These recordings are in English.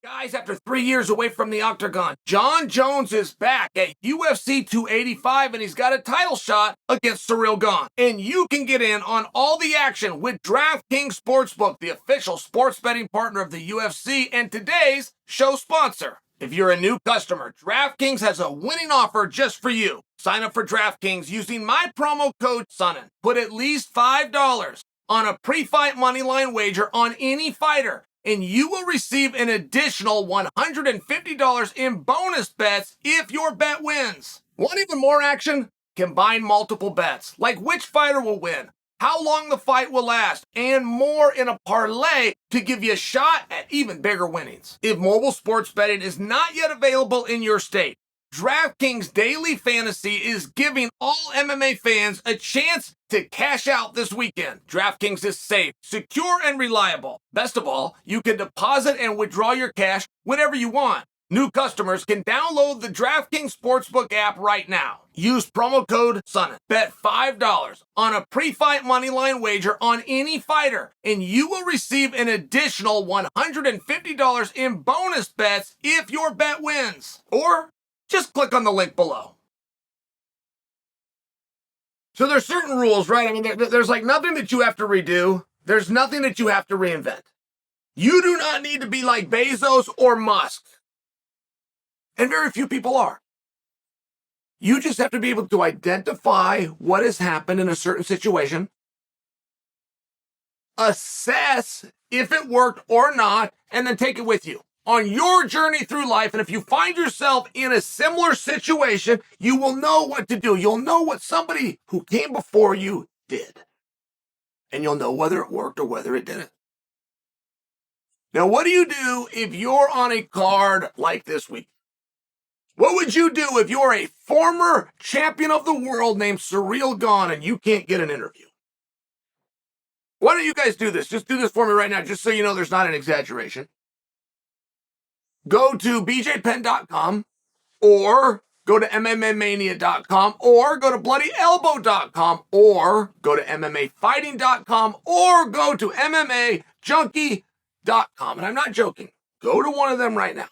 Guys, after 3 years away from the octagon, Jon Jones is back at UFC 285 and he's got a title shot against Ciryl Gane. And you can get in on all the action with DraftKings Sportsbook, the official sports betting partner of the UFC and today's show sponsor. If you're a new customer, DraftKings has a winning offer just for you. Sign up for DraftKings using my promo code Sonnen. Put at least $5 on a pre-fight moneyline wager on any fighter, and you will receive an additional $150 in bonus bets if your bet wins. Want even more action? Combine multiple bets, like which fighter will win, how long the fight will last, and more in a parlay to give you a shot at even bigger winnings. If mobile sports betting is not yet available in your state, DraftKings Daily Fantasy is giving all MMA fans a chance to cash out this weekend. DraftKings is safe, secure, and reliable. Best of all, you can deposit and withdraw your cash whenever you want. New customers can download the DraftKings Sportsbook app right now. Use promo code Sonnen. Bet $5 on a pre-fight moneyline wager on any fighter, and you will receive an additional $150 in bonus bets if your bet wins. Or just click on the link below. So there's certain rules, right? I mean, there's like nothing that you have to redo. There's nothing that you have to reinvent. You do not need to be like Bezos or Musk. And very few people are. You just have to be able to identify what has happened in a certain situation, assess if it worked or not, and then take it with you on your journey through life. And if you find yourself in a similar situation, you will know what to do. You'll know what somebody who came before you did. And you'll know whether it worked or whether it didn't. Now, what do you do if you're on a card like this week? What would you do if you're a former champion of the world named Ciryl Gane and you can't get an interview? Why don't you guys do this? Just do this for me right now, just so you know there's not an exaggeration. Go to bjpenn.com or go to MMAmania.com or go to bloodyelbow.com or go to MMAfighting.com or go to MMAjunkie.com. And I'm not joking. Go to one of them right now.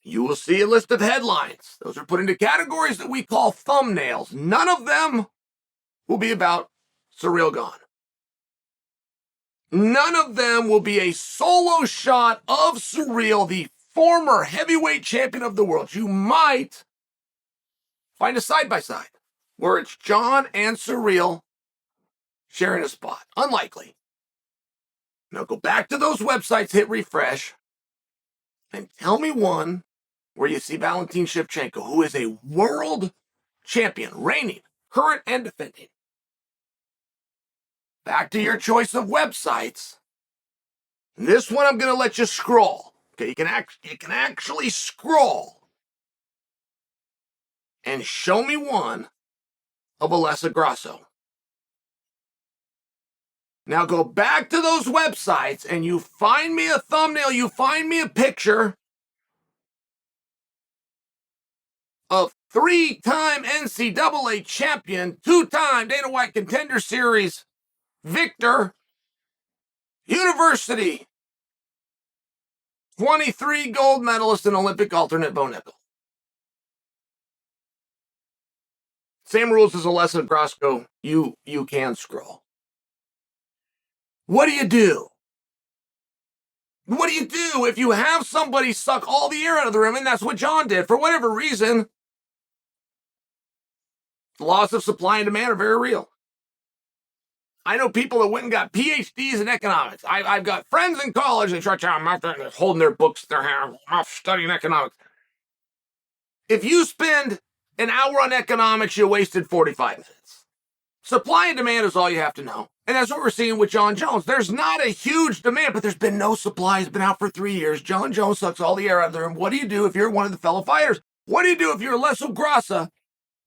You will see a list of headlines. Those are put into categories that we call thumbnails. None of them will be about Ciryl Gane. None of them will be a solo shot of Ciryl, the former heavyweight champion of the world. You might find a side-by-side where it's Jon and Ciryl sharing a spot. Unlikely. Now go back to those websites, hit refresh, and tell me one where you see Valentin Shevchenko, who is a world champion, reigning, current, and defending. Back to your choice of websites. This one I'm going to let you scroll. Okay, you can actually scroll and show me one of Alessa Grasso. Now go back to those websites and you find me a thumbnail, you find me a picture of 3-time NCAA champion, 2-time Dana White Contender Series victor, University 23 gold medalist and Olympic alternate Bo Nickel. Same rules as Alessa Grasso. You can scroll. What do you do? What do you do if you have somebody suck all the air out of the room? And that's what Jon did. For whatever reason, the laws of supply and demand are very real. I know people that went and got PhDs in economics. I've got friends in college that try to holding their books in their hand, studying economics. If you spend an hour on economics, you wasted 45 minutes. Supply and demand is all you have to know. And that's what we're seeing with Jon Jones. There's not a huge demand, but there's been no supply. It's been out for 3 years. Jon Jones sucks all the air out of the room. What do you do if you're one of the fellow fighters? What do you do if you're Alessa Grasso,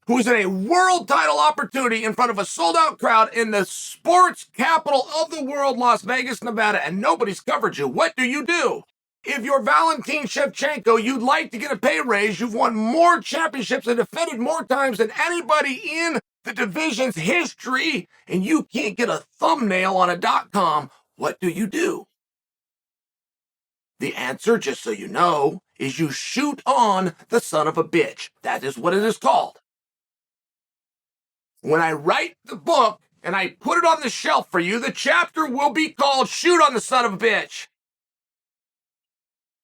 who's in a world title opportunity in front of a sold-out crowd in the sports capital of the world, Las Vegas, Nevada, and nobody's covered you? What do you do? If you're Valentin Shevchenko, you'd like to get a pay raise. You've won more championships and defended more times than anybody in the division's history, and you can't get a thumbnail on a .com. What do you do? The answer, just so you know, is you shoot on the son of a bitch. That is what it is called. When I write the book and I put it on the shelf for you, the chapter will be called Shoot on the Son of a Bitch.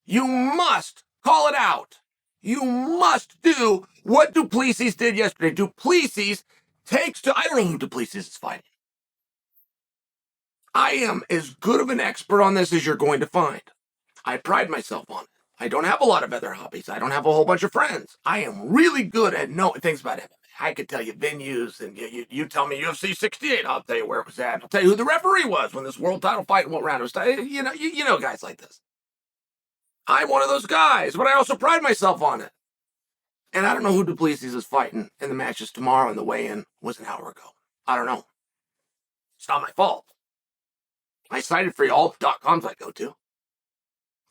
You must call it out. You must do what du Plessis did yesterday. Du Plessis takes to, I don't know who du Plessis is fighting. I am as good of an expert on this as you're going to find. I pride myself on it. I don't have a lot of other hobbies. I don't have a whole bunch of friends. I am really good at knowing things about MMA. I could tell you venues, and you tell me UFC 68. I'll tell you where it was at. I'll tell you who the referee was when this world title fight and what round it was. You know guys like this. I'm one of those guys, but I also pride myself on it. And I don't know who du Plessis is fighting in the matches tomorrow, and the weigh-in was an hour ago. I don't know. It's not my fault. I cited for all the .coms I go to.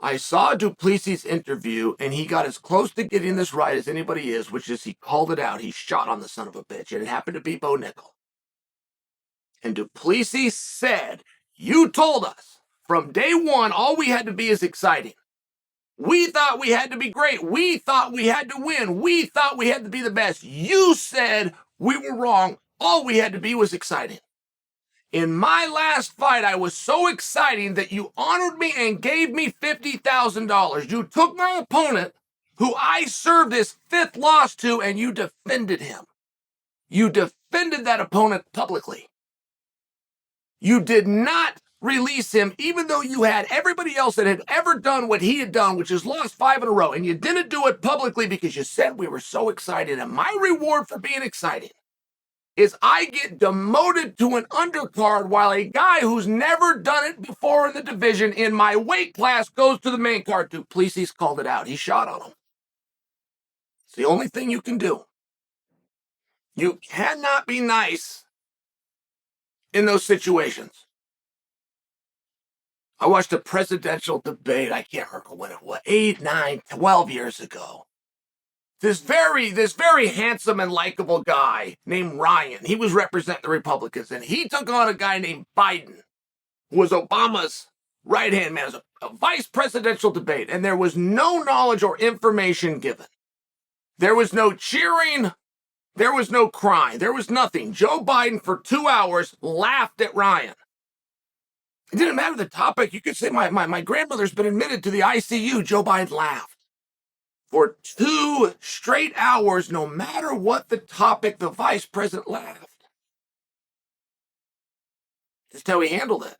I saw du Plessis' interview, and he got as close to getting this right as anybody is, which is he called it out. He shot on the son of a bitch, and it happened to be Bo Nickel. And du Plessis said, you told us from day one all we had to be is exciting. We thought we had to be great. We thought we had to win. We thought we had to be the best. You said we were wrong. All we had to be was exciting. In my last fight, I was so exciting that you honored me and gave me $50,000. You took my opponent, who I served his fifth loss to, and you defended him. You defended that opponent publicly. You did not release him, even though you had everybody else that had ever done what he had done, which is lost 5 in a row, and you didn't do it publicly because you said we were so excited. And my reward for being excited is I get demoted to an undercard while a guy who's never done it before in the division in my weight class goes to the main card. Du Plessis called it out. He shot on him. It's the only thing you can do. You cannot be nice in those situations. I watched a presidential debate, I can't remember when it was, 8, 9, 12 years ago. This very handsome and likable guy named Ryan, he was representing the Republicans, and he took on a guy named Biden, who was Obama's right-hand man. It was a vice presidential debate, and there was no knowledge or information given. There was no cheering. There was no crying. There was nothing. Joe Biden, for 2 hours, laughed at Ryan. It didn't matter the topic. You could say, my grandmother's been admitted to the ICU. Joe Biden laughed. For 2 straight hours, no matter what the topic, the vice president laughed. That's how he handled it.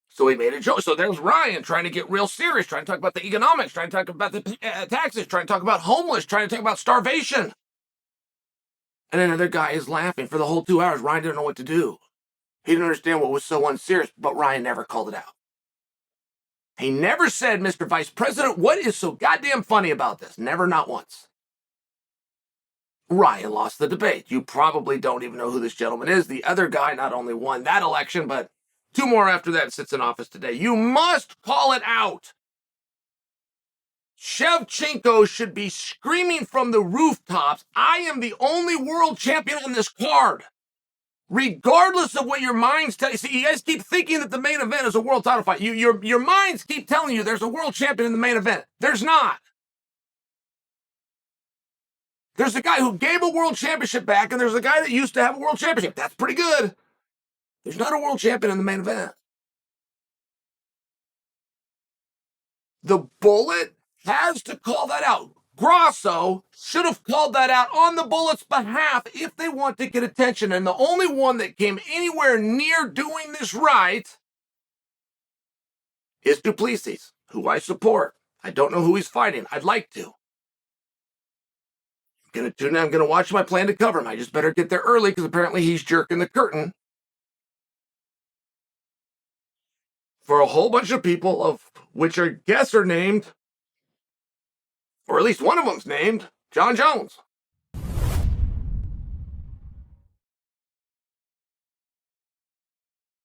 So he made a joke. So there's Ryan trying to get real serious, trying to talk about the economics, trying to talk about the taxes, trying to talk about homeless, trying to talk about starvation. And another guy is laughing for the whole 2 hours. Ryan didn't know what to do. He didn't understand what was so unserious, but Ryan never called it out. He never said, Mr. Vice President, what is so goddamn funny about this? Never, not once. Ryan lost the debate. You probably don't even know who this gentleman is. The other guy not only won that election, but 2 more after that sits in office today. You must call it out. Shevchenko should be screaming from the rooftops, I am the only world champion on this card. Regardless of what your minds tell you. See, you guys keep thinking that the main event is a world title fight. Your minds keep telling you there's a world champion in the main event. There's not. There's a guy who gave a world championship back, and there's a guy that used to have a world championship. That's pretty good. There's not a world champion in the main event. The Bullet has to call that out. Grasso should have called that out on the Bullet's behalf if they want to get attention. And the only one that came anywhere near doing this right is du Plessis, who I support. I don't know who he's fighting. I'd like to. I'm going to tune in. I'm going to watch him. I plan to cover him. I just better get there early because apparently he's jerking the curtain for a whole bunch of people, of which I guess are named, or at least one of them's named, Jon Jones.